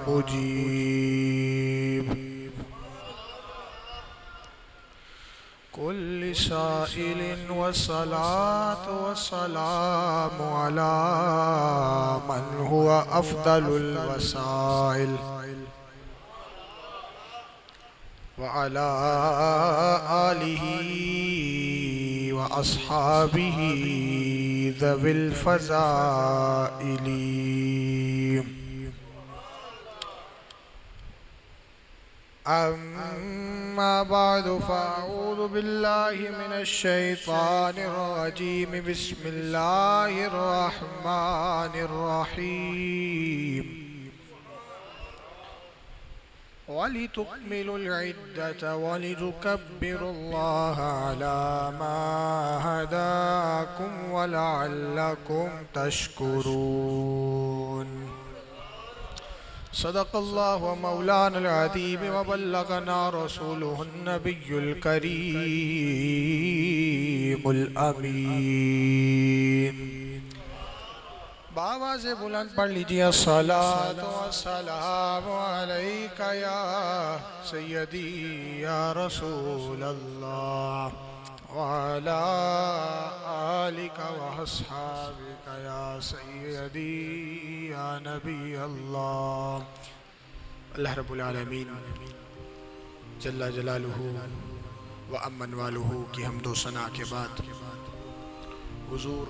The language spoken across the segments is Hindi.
मुजीब कुल्ल साइलिन वस्सलातु वस्सलामु अला मन हुवा अफ़दलुल वसाइल व अला आलिही व अस्हाबिही ज़विल फ़ज़ाइली। अम्मा बअदु फ़अऊज़ु बिल्लाहि मिनश शैतानिर रजीम। बिस्मिल्लाहिर रहमानिर रहीम। वलितुकमिलुल इद्दत वलितुकब्बिरुल्लाह अला मा हदाकुम वलअल्लकुम तशकुरून। सदक़ल्लाहु मौलाना अज़ीम व बल्लगना रसूलुहुन नबियुल करीमुल अमीन। बाबा से बुलंद पढ़ लीजिए अस्सलातु वस्सलामु अलैका या सय्यदी या रसूल अल्लाह व अला आलिका व अस्हाबिका या सय्यदी या नबी अल्लाह। अल्लाह रब्बुल आलमीन जल्ला जलालुहु व अम्मन वालुहु की हम्दो सना के बाद हुजूर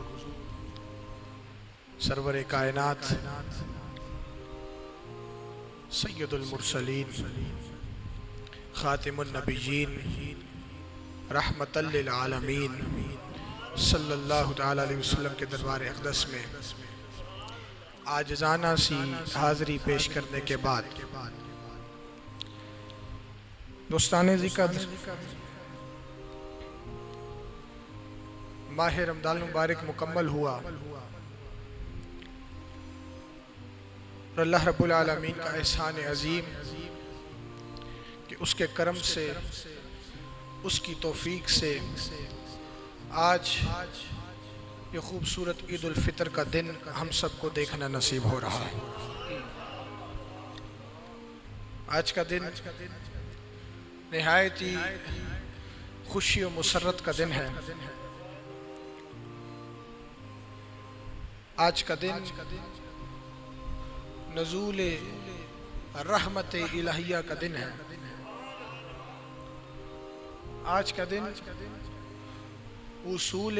सरवर कायनात सय्यदुल मुरसलीन खातिमुन नबिय्यीन रहमतल लिल आलमीन सल्लल्लाहु तआला अलैहि वसल्लम के दरबार अक़दस में आजिज़ाना सी हाज़री पेश करने के बाद दोस्ताने ज़िक्र माह रमज़ान मुबारक मुकम्मल हुआ और अल्लाह रब्बुल आलमीन का एहसान अज़ीम कि उसके करम से उसकी तौफीक से आज ये खूबसूरत ईद उल फ़ितर का दिन हम सबको देखना नसीब हो रहा है। आज का दिन निहायत ही खुशी और मुसर्रत का दिन है। आज का दिन नज़ूल रहमत इलाहिया का दिन है। आज का दिन उसूल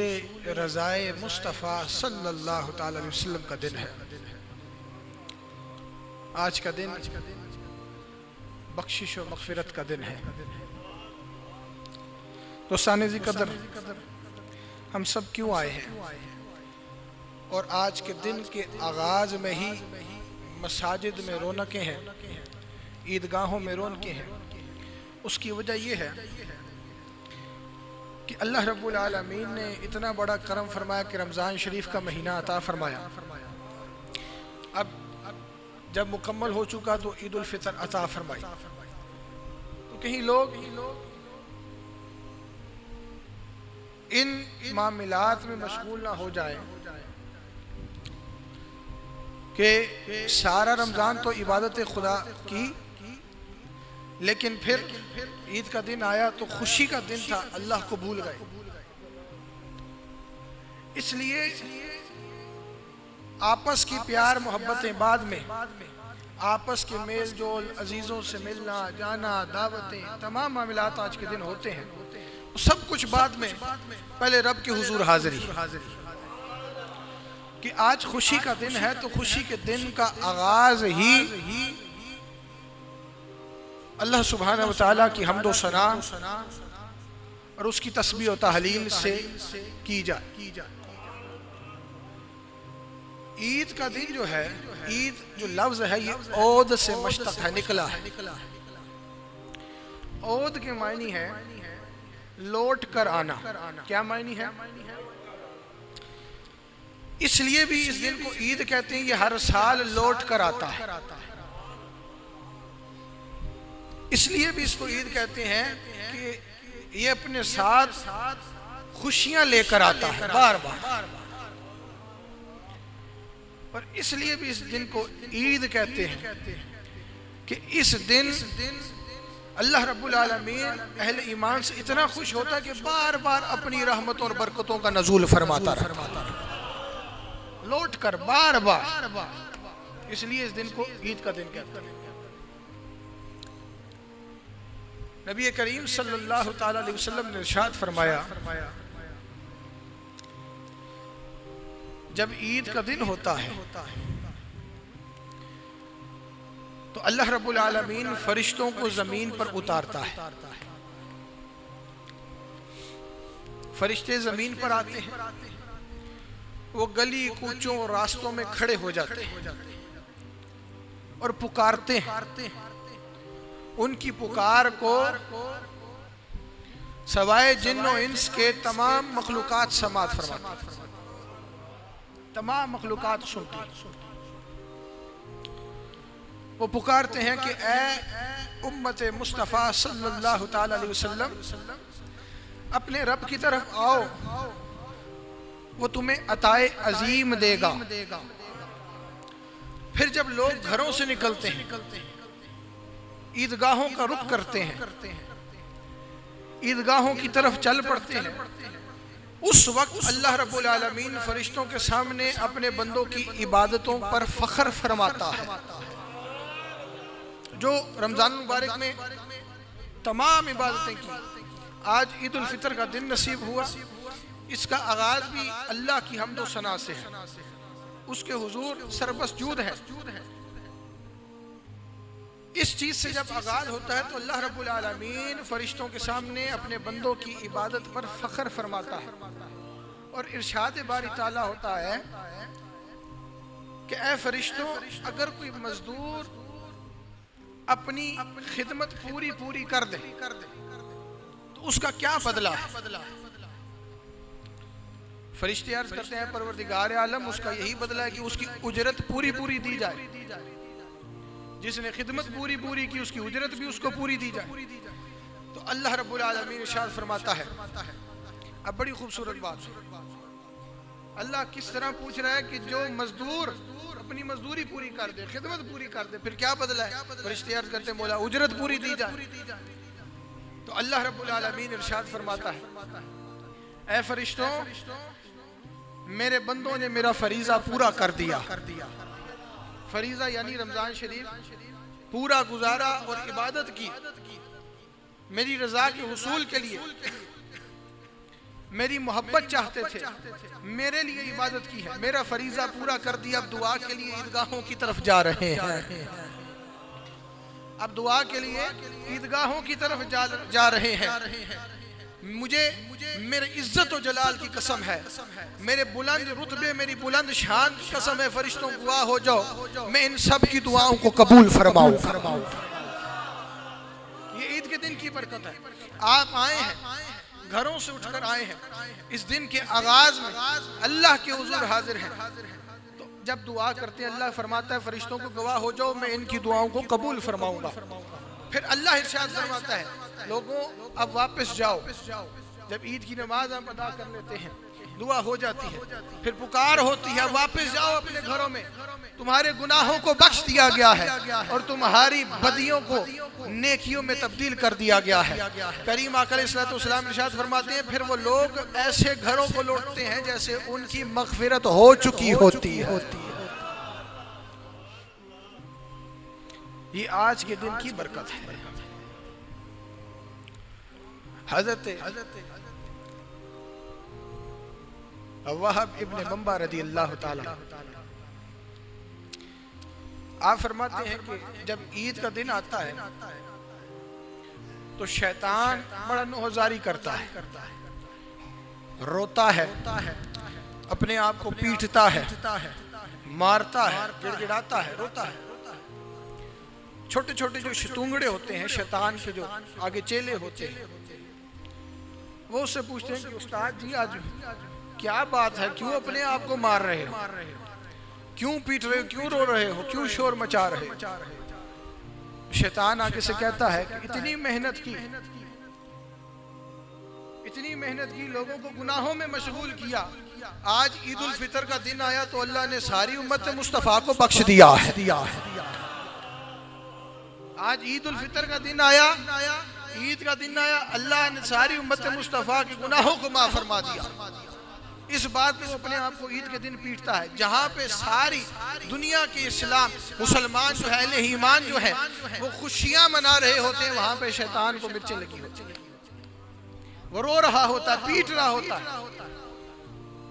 रज़ाए मुस्तफ़ा सल्लल्लाहु तआला अलैहि वसल्लम का दिन है। आज का दिन बख्शिश और मग़फ़िरत का दिन है। दोस्ताने ज़िक्र हम सब क्यों आए हैं और आज के दिन के आगाज़ में ही मसाजिद में रौनकें हैं, ईदगाहों में रौनकें हैं। उसकी वजह यह है कि अल्लाह रब्बुल आलमीन ने इतना बड़ा करम फरमाया कि रमज़ान शरीफ का महीना अता फरमाया। अब जब मुकम्मल हो चुका तो ईद उल फ़ितर अता फरमाई। तो कहीं लोग इन मामलात में मशगूल ना हो जाए कि सारा रमज़ान तो इबादत खुदा की, लेकिन फिर ईद का दिन आया तो खुशी का दिन था, अल्लाह को भूल गए। इसलिए आपस की प्यार मोहब्बतें बाद में, आपस के मेल जोल, अजीज़ों से मिलना जाना, दावतें, तमाम मामलात आज के दिन होते हैं। सब कुछ बाद में, पहले रब के हुजूर हाजिरी कि आज खुशी का दिन है तो खुशी के दिन का आगाज ही अल्लाह सुब्हानहू व तआला की हम्द व सना और उसकी तस्बीह और तहलील से की जाए। ईद का दिन जो है, ईद जो लफ्ज है ये औद से मुश्तक है, निकला है। औद के मायनी है लौट कर आना। क्या मायनी है? इसलिए भी इस दिन को ईद कहते हैं, ये हर साल लौट कर आता है। इसलिए भी इसको ईद कहते हैं कि ये अपने साथ खुशियां लेकर आता है बार बार। और इसलिए भी इस दिन को ईद कहते हैं कि इस दिन अल्लाह रब्बुल आलमीन अहले ईमान से इतना खुश होता है कि बार बार अपनी रहमतों और बरकतों का नज़ूल फरमाता रहता है लौट कर बार बार। इसलिए इस दिन को ईद का दिन कहते हैं। नबी करीम सल्लल्लाहु ताला अलैहि वसल्लम ने इरशाद फरमाया, जब ईद का दिन होता है तो अल्लाह रब्बुल आलमीन फरिश्तों को जमीन पर उतारता है। फरिश्ते जमीन पर आते हैं, वो गली कूचों और रास्तों में खड़े हो जाते हैं और पुकारते हैं। उनकी पुकार को सवाए जिन्नो इंस के तमाम मखलूकात समात फरमाती, तमाम मखलूकात सुनती। वो पुकारते हैं कि ए उम्मत मुस्तफ़ा सल्लल्लाहु ताला अलैहि वसल्लम, अपने रब की तरफ आओ, वो तुम्हें अताए अजीम देगा। फिर जब लोग घरों से निकलते हैं, ईदगाहों का रुख करते हैं, ईदगाहों की तरफ चल पड़ते हैं, उस वक्त अल्लाह रब्बुल आलमीन फरिश्तों के सामने अपने बंदों की इबादतों पर फख्र फरमाता है। जो रमजान मुबारक में तमाम इबादतें की, आज ईद उल फितर का दिन नसीब हुआ। इसका आगाज भी अल्लाह की हम्द व सना से है, उसके हुजूर सरबसजूद है। इस चीज से जब आगाज होता है तो अल्लाह रब्बुल आलमीन फरिश्तों के सामने अपने बंदों की इबादत पर फख्र फरमाता है और इरशाद बारी ताला होता है कि ए फरिश्तों, अगर कोई मजदूर अपनी खिदमत पूरी कर दे तो उसका क्या बदला है? फरिश्ते अर्ज करते हैं, परवरदिगार आलम, उसका यही बदला है कि उसकी उजरत पूरी दी जाए। जिसने खिदमत पूरी की, उसकी उजरत भी उसको पूरी दी जाए। तो अल्लाह रब्बुल आलमीन इरशाद फरमाता है, अब बड़ी खूबसूरत बात, अल्लाह किस तरह पूछ रहा है कि जो मजदूर अपनी मजदूरी पूरी कर दे, खिदमत पूरी कर दे, फिर क्या बदला है? फरिश्ते अर्ज करते हैं, मौला उजरत पूरी दी जाए। तो अल्लाह रब्बुल आलमीन इरशाद फरमाता है, ऐ फरिश्तों, मेरे बंदों ने मेरा फरीजा पूरा कर दिया। फरीजा यानी रमजान शरीफ पूरा गुजारा और इबादत की, मेरी रजा के हुसूल के लिए, मेरी मोहब्बत चाहते थे, मेरे लिए इबादत की है, मेरा फरीजा पूरा कर दिया। अब दुआ के लिए ईदगाहों की तरफ जा रहे हैं, अब दुआ के लिए ईदगाहों की तरफ जा रहे हैं। मुझे मेरे इज्जत और जलाल की कसम है, मेरे बुलंद रुतबे, मेरी बुलंद शान की कसम है, फरिश्तों दुआ हो जाओ, मैं इन सब की दुआओं को कबूल फरमाऊं। ये ईद के दिन की बरकत है। आप आए हैं, घरों से उठकर आए हैं, इस दिन के आगाज में अल्लाह के हुजूर हाजिर हैं। तो जब दुआ करते हैं, अल्लाह फरमाता है फरिश्तों को गवाह हो जाओ, मैं इनकी दुआओं को कबूल फरमाऊंगा। फिर अल्लाह इरशाद फरमाता है, लोगों अब वापस जाओ। जब ईद की नमाज हम अदा कर लेते हैं, दुआ हो जाती है, फिर पुकार होती है, वापस जाओ अपने घरों में, तुम्हारे गुनाहों को बख्श दिया गया है और तुम्हारी बदियों को नेकियों में तब्दील कर दिया गया है। करीम आका अलैहिस्सलाम इरशाद फरमाते हैं, फिर वो लोग ऐसे घरों को लौटते हैं जैसे उनकी मगफिरत हो चुकी होती है। ये आज के दिन की बरकत है। हज़रत वहाब इब्न मंबा रज़ियल्लाहु ताला आप फरमाते हैं कि जब ईद का दिन आता है तो शैतान बड़ा नौज़ारी करता है, रोता है, अपने आप को पीटता है, मारता है, गिड़गिड़ाता है, रोता है। छोटे छोटे जो शतूंगड़े होते हैं शैतान के, जो आगे चेले होते हैं, वो उससे पूछते हैं कि उस्ताद जी आज क्या बात है, क्यों अपने आप को मार रहे हो, क्यों पीट रहे हो, क्यों रो रहे हो, क्यों शोर मचा रहे हो? शैतान आगे से कहता है कि इतनी मेहनत की, इतनी मेहनत की, लोगों को गुनाहों में मशगूल किया। आज ईद उल फितर का दिन आया तो अल्लाह ने सारी उम्मत मुस्तफ़ा को बख्श दिया है। आज ईद उल फितर का दिन आया, ईद का दिन आया, अल्लाह ने सारी उम्मत मुस्तफ़ा के गुनाहों को माफ फरमा दिया। इस बात पे वो अपने आप को ईद के दिन पीटता है। जहाँ पे सारी दुनिया के इस्लाम मुसलमान जो है, अहले ईमान जो है, वो खुशियां मना रहे होते हैं, वहां पे शैतान को मिर्चें लगी होती है। वो रो रहा होता, पीट रहा होता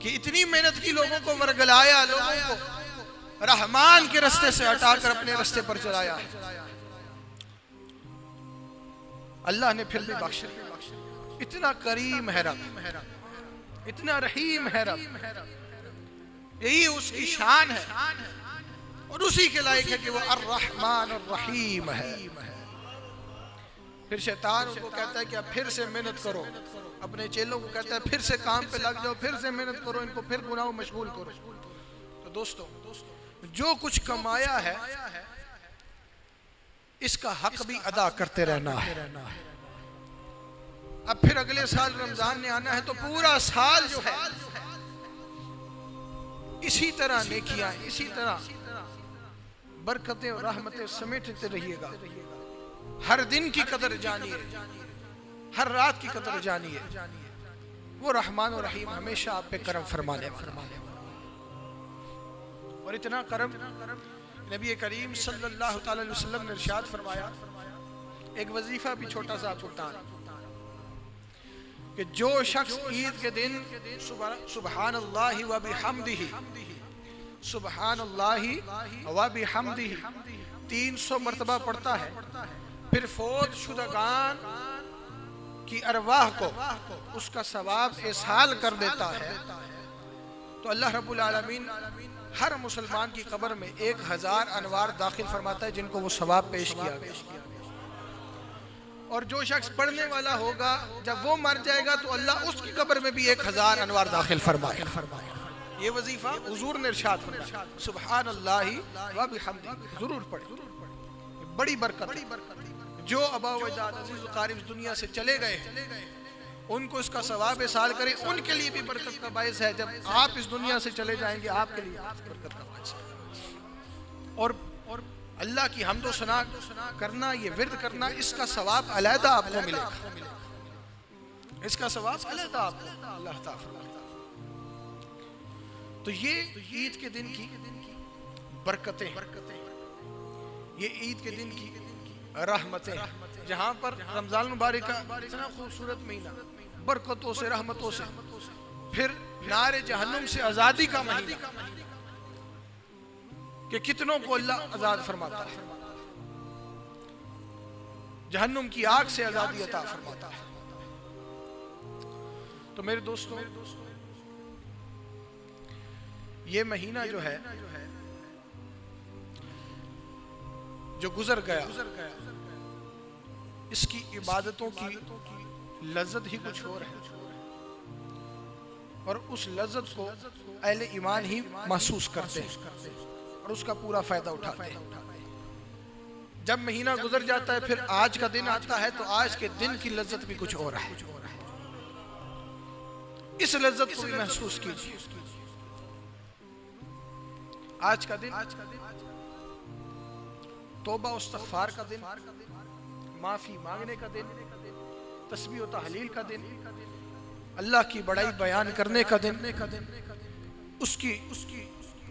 कि इतनी मेहनत की, लोगों को वरगलाया, लोगों को रहमान के रास्ते से हटाकर अपने रास्ते पर चलाया। अल्लाह ने फिर भी बख्श दिया। इतना करीम है रब, इतना रहीम है रब, यही उसकी शान है और उसी के लायक है कि वो अर्रहमान अर्रहीम है। फिर शैतान उनको कहता है कि अब फिर से मेहनत करो, अपने चेलों को कहता है फिर से काम पे लग जाओ, फिर से मेहनत करो, इनको फिर गुनाहों में मशगूल करो। तो दोस्तों, जो कुछ कमाया है इसका हक भी अदा करते रहना है। अब फिर अगले साल रमजान ने आना है तो पूरा साल जो है इसी तरह नेकियां, इसी तरह बरकतें और रहमतें समेटते रहिएगा। हर दिन की कदर जानिए, हर रात की कदर जानिए। वो रहमान और रहीम हमेशा आप पे करम फरमाने वाला। और इतना करम नबी करीम सल्लल्लाहु अलैहि वसल्लम ने इरशाद फरमाया। एक वजीफा भी छोटा सा आपको बताना कि जो शख्स ईद के दिन सुबहानल्लाहि व बिहम्दिही, सुबहानल्लाहि व बिहम्दिही 300 मरतबा पढ़ता है, फिर फौत शुदगान की अरवाह को उसका सवाब इसाल कर देता है, तो अल्लाह रब्बुल आलमीन हर मुसलमान की कब्र में 1000 अनवार दाखिल फरमाता है, जिनको वो सवाब पेश किया गया। और जो शख्स पढ़ने वाला होगा, जब वो मर जाएगा तो अल्लाह उसकी कब्र में भी 1000 अनवार दाखिल फरमाएगा। ये वजीफा हुजूर ने इरशाद फरमाया, सुबहानल्लाहि व बिहम्दिही, जरूर पढ़े, बड़ी बरकत। जो आबा व अजदाद अजीज क़ारिब दुनिया से चले गए उनको इसका सवाब साल करें, उनके लिए भी बरकत का बायस है। जब आप इस दुनिया से चले जाएंगे आपके लिए बरकत का बायस है। और अल्लाह की हम्दो सना करना, ये विर्द करना, इसका सवाब अलहदा आपको मिलेगा, इसका सवाब अलहदा आपको अल्लाह ताला फरमाता। तो ये ईद के दिन की बरकतें, ये ईद के दिन की रहमतें, जहाँ पर रमजान मुबारक का इतना खूबसूरत महीना, बरकतों से, रहमतों से, फिर नारे जहन्नुम से आज़ादी का महीना कि कितनों को अल्लाह आज़ाद फरमाता है, जहन्नुम की आग से आज़ादी अता फरमाता है। तो मेरे दोस्तों, ये महीना जो है, जो गुजर गया, इसकी इबादतों की लज्जत ही कुछ और है और उस लज्जत को अहले ईमान ही महसूस करते हैं और उसका पूरा फायदा उठाते हैं। जब महीना गुजर जाता है, फिर आज का दिन आता है, तो आज के दिन की लज्जत भी कुछ और है। इस लज्जत को भी महसूस कीजिए। आज का दिन तौबा और इस्तिग़फ़ार का दिन, माफी मांगने का दिन, तस्बीह और तहलील का दिन, अल्लाह की बड़ाई बयान करने का दिन, उसकी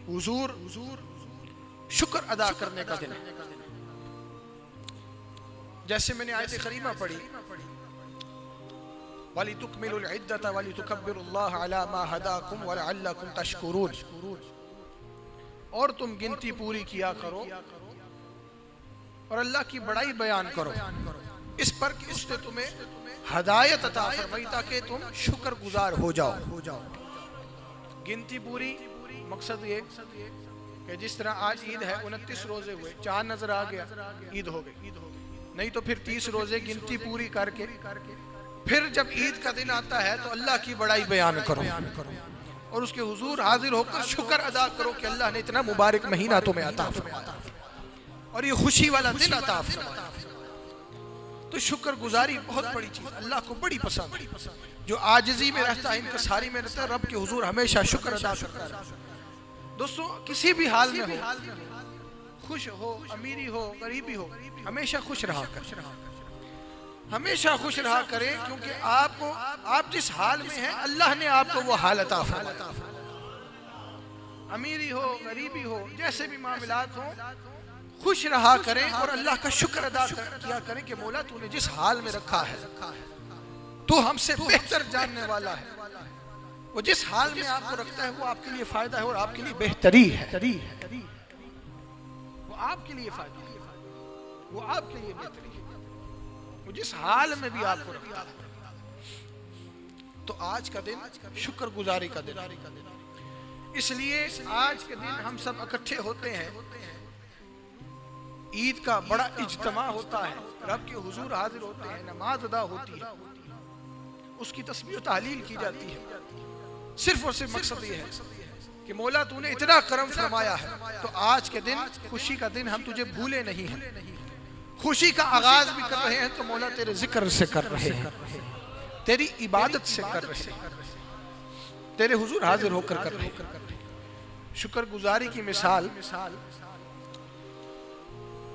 हुजूर शुक्र अदा करने का दिन। जैसे मैंने आयत करीमा पढ़ी, वली तुकमिलुल इद्दत वली तुकब्बिरुल्लाह अला मा हदाकुम व लअल्लकुम तशकुरून, और तुम गिनती पूरी किया करो और अल्लाह की बड़ाई बयान करो, इस पर कि उसने तुम्हें हदायत अता फरमाई ताकि तुम शुक्र गुजार हो जाओ। गिनती पूरी, मकसद ये कि जिस तरह आज ईद है, 29 रोजे हुए, चांद नजर आ गया, ईद हो गई। नहीं तो फिर 30 रोजे गिनती पूरी करके फिर जब ईद का दिन आता है तो अल्लाह की बड़ाई बयान करो और उसके हुजूर हाजिर होकर शुक्र अदा करो कि अल्लाह ने इतना मुबारक महीना तुम्हें अता फरमाया और ये खुशी वाला दिन अता फरमाया। तो शुक्र गुजारी बहुत बड़ी चीज, अल्लाह को बड़ी पसंद है। जो आजिज़ी में रहता है, इनकसारी में रहता है, रब के हुजूर हमेशा शुक्र अदा करता है। दोस्तों, किसी भी हाल में हो, खुश हो, अमीरी हो, गरीबी हो, हमेशा खुश रहा करें, हमेशा खुश रहा करें, क्योंकि आप जिस हाल में हैं अल्लाह ने आपको वो हाल अता फरमाया। अमीरी हो, गरीबी हो, जैसे भी मामलात हो, खुश रहा करें और अल्लाह का शुक्र अदा किया करें कि मौला तूने जिस हाल में रखा है तो हमसे बेहतर जानने वाला है। वो जिस हाल में आपको रखता है वो आपके लिए फायदा है और आपके लिए बेहतरी है। वो आपके लिए फायदा है, वो आपके लिए बेहतरी है, वो जिस हाल में भी आपको रखता है। तो आज का दिन शुक्रगुजारी का दिन, इसलिए आज के दिन हम सब इकट्ठे होते हैं। ईद का बड़ा इज्तिमा होता है, रब के हुजूर हाजिर होते हैं, नमाज अदा होती है, उसकी तस्बीह तहलील की जाती है। सिर्फ और सिर्फ मकसद ये है कि मौला तूने इतना करम फरमाया है, तो आज के दिन खुशी का दिन हम तुझे भूले नहीं हैं, खुशी का आगाज भी कर रहे हैं तो मौला तेरे जिक्र से कर रहे हैं, तेरी इबादत से कर रहे हैं, तेरे हुजूर हाजिर होकर कर रहे हैं। शुक्रगुजारी की मिसाल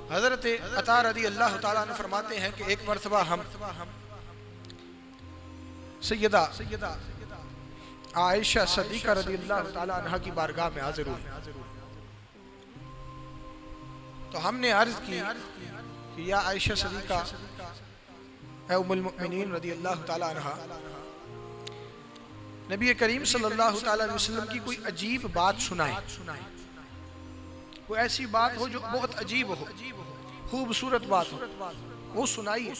हजरत अता रज़ी अल्लाह ताला अन्हु फरमाते हैं कि एक मरतबा हम सैयदा आयशा सदीका रज़ी अल्लाह ताला अन्हा की बारगाह में हाजिर हुए। तो हमने अर्ज की कि या आयशा सदीका, है उम्मुल मुमिनीन रज़ी अल्लाह ताला अन्हा, नबी करीम सल्लल्लाहु ताला अलैहि वसल्लम की कोई अजीब बात सुनाए, कोई ऐसी बात हो जो बहुत अजीब हो, खूबसूरत बात हो, वो सुनाइए।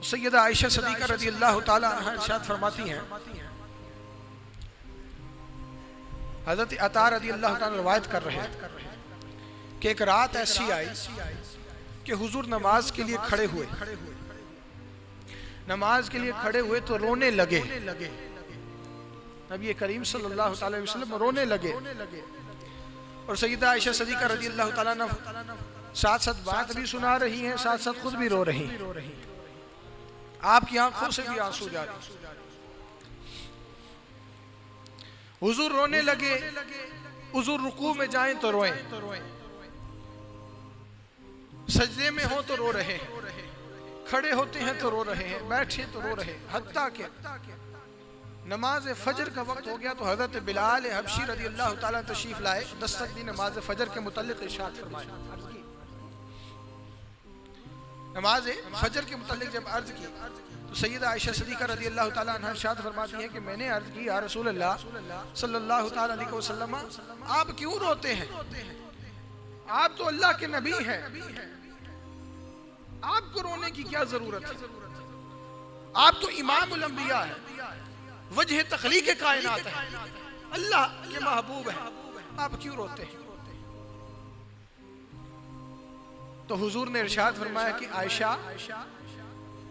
सैयदा आयशा सदीका रज़ी अल्लाह ताला अन्हा इरशाद फरमाती हैं, हज़रत अता रज़ी अल्लाह ताला रवायत कर रहे हैं कि एक रात ऐसी आई कि हुजूर नमाज के लिए खड़े हुए, नमाज के लिए खड़े हुए तो रोने लगे। नबी करीम सल्लल्लाहु अलैहि वसल्लम रोने लगे और सैयदा आयशा सदीका रज़ी अल्लाह ताला अन्हा साथ साथ बात भी सुना रही हैं, साथ साथ खुद भी रो रही हैं, आपकी आंखों से भी आंसू जा रहे। हुजूर रोने लगे, हुजूर रुकू में जाएं तो रोएं, सजदे में हो तो रो रहे हैं, खड़े होते हैं तो रो रहे हैं, बैठे तो रो रहे हैं। हत्ता के नमाज फजर का वक्त हो गया तो हजरत बिलाल हबशी रज़ी अल्लाह ताला तशरीफ लाए, दस्तक दी, नमाज फजर के मुतालिक इरशाद फरमाया। नमाज फजर के मुतालिक जब अर्ज की तो सैयदा आयशा सदीका रज़ी अल्लाह ताला अन्हा इरशाद फरमाती हैं कि मैंने अर्ज की, या रसूल अल्लाह सल्लल्लाहु ताला अलैहि वसल्लम, आप क्यों रोते हैं? आप तो अल्लाह के नबी हैं, आपको रोने की क्या जरूरत है? आप तो इमामुल अंबिया है, वजह तखलीक कायनात है, अल्लाह के महबूब है, आप क्यों रोते हैं? तो हुजूर ने इरशाद फरमाया कि आयशा,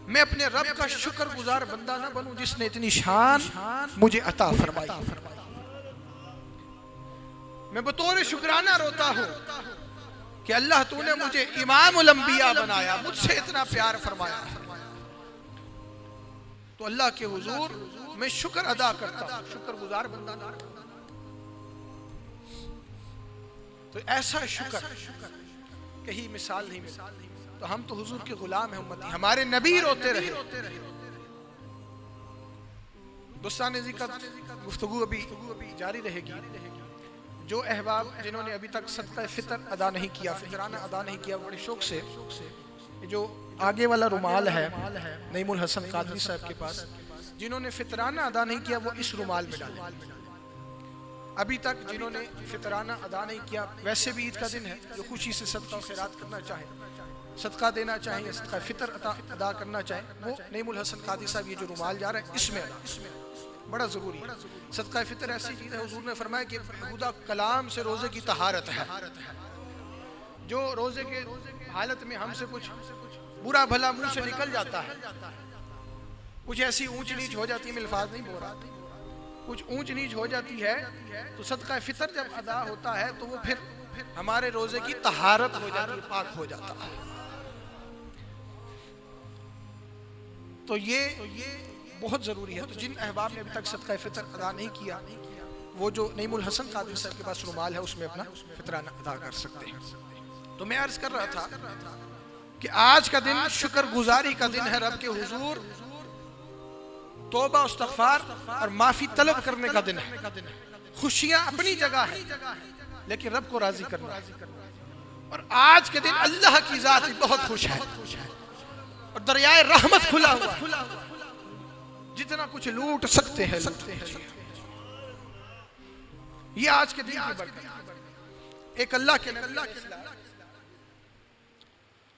मैं अपने रब का शुक्रगुजार बंदा ना बनूं जिसने इतनी शान मुझे अता फरमाई। मैं बतौर शुक्राना रोता हूं कि अल्लाह तूने मुझे इमामुल अंबिया बनाया, मुझसे इतना प्यार फरमाया। तो अल्लाह के हुजूर मैं शुक्र अदा करता हूं, शुक्रगुजार बंदा ना। तो ऐसा शुक्र कहीं मिसाल नहीं मिलती। तो हम तो हुजूर के गुलाम हैं, उम्मती, हमारे नबी रोते रहे। दोस्तान ज़िक्र गुफ्तगू अभी जारी रहेगी। जो अहबाब जिन्होंने अभी तक सदका फितर अदा नहीं किया, फितराना अदा नहीं किया, बड़े शौक से जो आगे वाला रुमाल है नईमुल हसन कादरी साहब के पास, जिन्होंने फितराना अदा नहीं किया वो इस रुमाल में डालें। अभी तक जिन्होंने फितराना अदा नहीं किया, वैसे भी ईद का दिन है, जो खुशी से सदका खैरात करना चाहे, सदका देना चाहें या सदका फितर अदा करना चाहें, वो नईमुल हसन कादरी साहब ये जो रुमाल जा रहा है इसमें बड़ा ज़रूरी है। सदका फितर ऐसी चीज़ है, हुजूर ने फरमाया कि खुदा कलाम से रोज़े की तहारत है। जो रोज़े के हालत में हमसे कुछ बुरा भला मुंह से निकल जाता है, कुछ ऐसी ऊंच नीच हो जाती है, मैं अल्फाज नहीं बोल रहा, कुछ ऊंच नीच हो जाती है, तो सदका फितर जब अदा होता है तो वो फिर हमारे रोज़े की तहारत हो जाती है, पाक हो जाता है। तो तो ये बहुत ज़रूरी है। तो जिन अहबाब ने अभी तक सदका फ़ितर अदा नहीं किया, वो जो नईमुल हसन कादिर साहब के पास रुमाल है उसमें अपना फ़ितरा अदा कर सकते हैं। तो मैं अर्ज़ कर रहा था कि आज का दिन शुक्र गुजारी का दिन है, रब के हुजूर तौबा इस्तग़फ़ार और माफ़ी तलब करने का दिन है। खुशियाँ अपनी जगह है, लेकिन रब को राज़ी करना। और आज के दिन अल्लाह की ज़ात बहुत खुश है और दरियाए रहमत खुला हुआ, जितना कुछ लूट सकते हैं लूटते हैं। ये आज के दिन की बरकत। एक अल्लाह के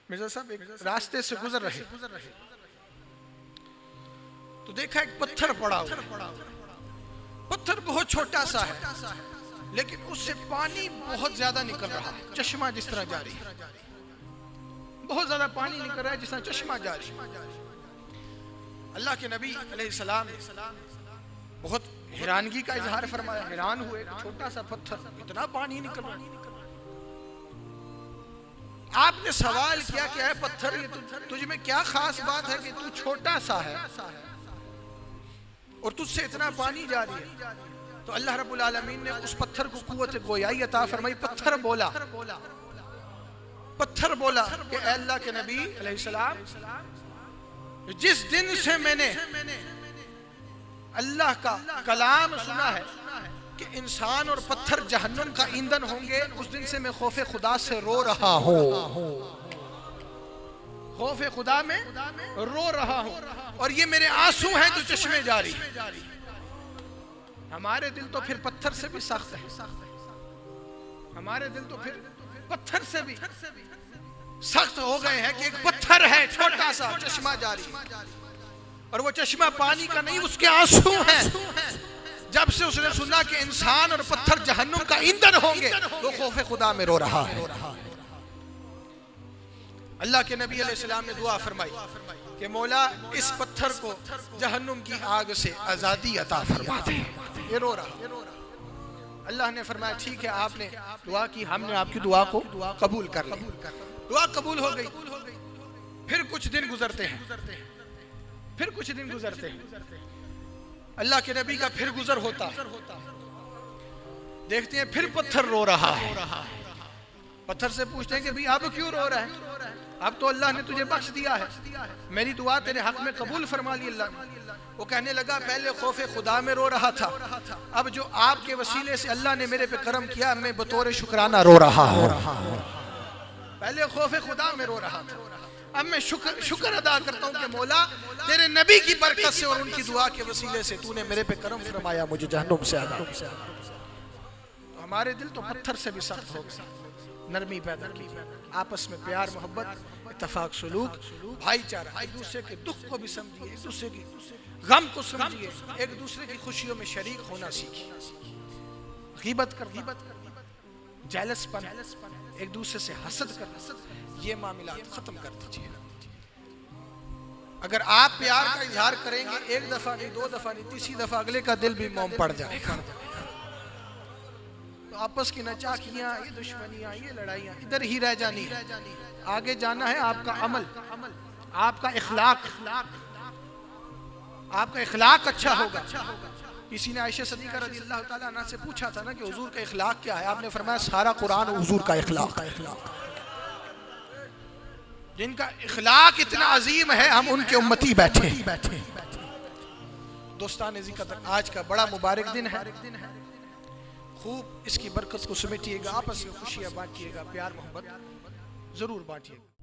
मिर्जा साहब एक रास्ते से गुजर रहे तो देखा एक पत्थर पड़ा हुआ। पत्थर बहुत छोटा सा है, लेकिन उससे पानी बहुत ज्यादा निकल रहा है, चश्मा जिस तरह जारी है। बहुत ज्यादा पानी निकल रहा है जिस तरह चश्मा जारी। अल्लाह के नबी अलैहिस्सलाम बहुत हैरानगी का इजहार फरमाया, हैरान हुए, छोटा सा पत्थर, इतना पानी निकल रहा है। आपने सवाल किया क्या है पत्थर, ये तुझ में क्या खास बात है कि तू छोटा सा है और तुझसे इतना पानी जारी है? तो अल्लाह रब्बुल आलमीन ने उस पत्थर को कुव्वत गोयाई अता फरमाई। पत्थर बोला कि ऐ अल्लाह के नबी अलैहिस्सलाम, जिस दिन से मैंने अल्लाह का कलाम सुना है कि इंसान और पत्थर जहन्नुम का ईंधन होंगे, उस दिन से मैं खौफे खुदा से रो रहा हूँ। खौफे खुदा में रो रहा हूँ और ये मेरे आंसू हैं जो चश्मे जारी। हमारे दिल तो फिर पत्थर से भी सख्त है, हमारे दिल तो फिर पत्थर से भी सख्त हो गए हैं कि एक पत्थर है छोटा सा, चश्मा जारी, और वो चश्मा पानी का नहीं, उसके आंसू हैं। जब से उसने सुना कि इंसान और पत्थर जहन्नुम का ईंधन होंगे, वो खौफे खुदा में रो रहा है। अल्लाह के नबी अलैहिस्सलाम ने दुआ फरमाई कि मौला इस पत्थर को जहन्नुम की आग से आजादी अता फरमा दे। ये रो रहा। अल्लाह ने फरमाया ठीक है, आपने दुआ की, हमने आपकी दुआ को कबूल कर लिया। दुआ कबूल हो गई। फिर कुछ दिन गुजरते हैं, अल्लाह के नबी का फिर गुजर होता, देखते हैं फिर पत्थर रो रहा है। पत्थर से पूछते हैं कि भाई अब क्यों रो रहा है? अब तो अल्लाह ने तुझे बख्श दिया है, मेरी दुआ तेरे हक में कबूल फरमा ली अल्लाह ने। वो कहने लगा पहले खौफे खुदा में रो रहा था, अब जो आपके वसीले से अल्लाह ने मेरे पे करम किया, मैं बतौर शुक्राना रो रहा हूँ। पहले खौफे खुदा में रो रहा था, अब मैं शुक्र अदा करता हूँ कि मौला तेरे नबी की बरकत से और उनकी दुआ के वसीले से तूने मेरे पे करम फरमाया, मुझे जहन्नुम से आज़ाद। तो हमारे दिल तो पत्थर से भी सख्त हो गए। नरमी पैदा की, आपस में प्यार मोहब्बत, इत्तफाक सुलूक, भाईचारा, एक दूसरे के दुख को भी समझिए, एक दूसरे की गम को समझिए, एक दूसरे की खुशियों में शरीक होना सीखिए। गीबत करना, जेलसपन, एक दूसरे से हसद करना, ये मामलात खत्म कर दीजिए। अगर आप प्यार का इजहार करेंगे, एक दफा नहीं, दो दफा नहीं, तीसरी दफा अगले का दिल भी मोम पड़ जाएगा। तो आपस की नचाकियां, ये दुश्मनियां, ये लड़ाइयां इधर ही रह जानी है। आगे जाना है आपका अमल, आपका इखलाक अच्छा होगा। किसी ने आयशा सिद्दीक़ा रज़ियल्लाहु ताला अन्हा से पूछा था ना कि हुजूर का इखलाक क्या है? आपने फरमाया सारा कुरान हुजूर का इखलाक है। जिनका इखलाक इतना अजीम है, हम उनके उम्मती बैठे। दोस्तान ज़िक्र, आज का बड़ा मुबारक दिन है, खूब इसकी बरकत को समेटिएगा, आपस में खुशियाँ बांटिएगा, प्यार मोहब्बत जरूर बांटिएगा।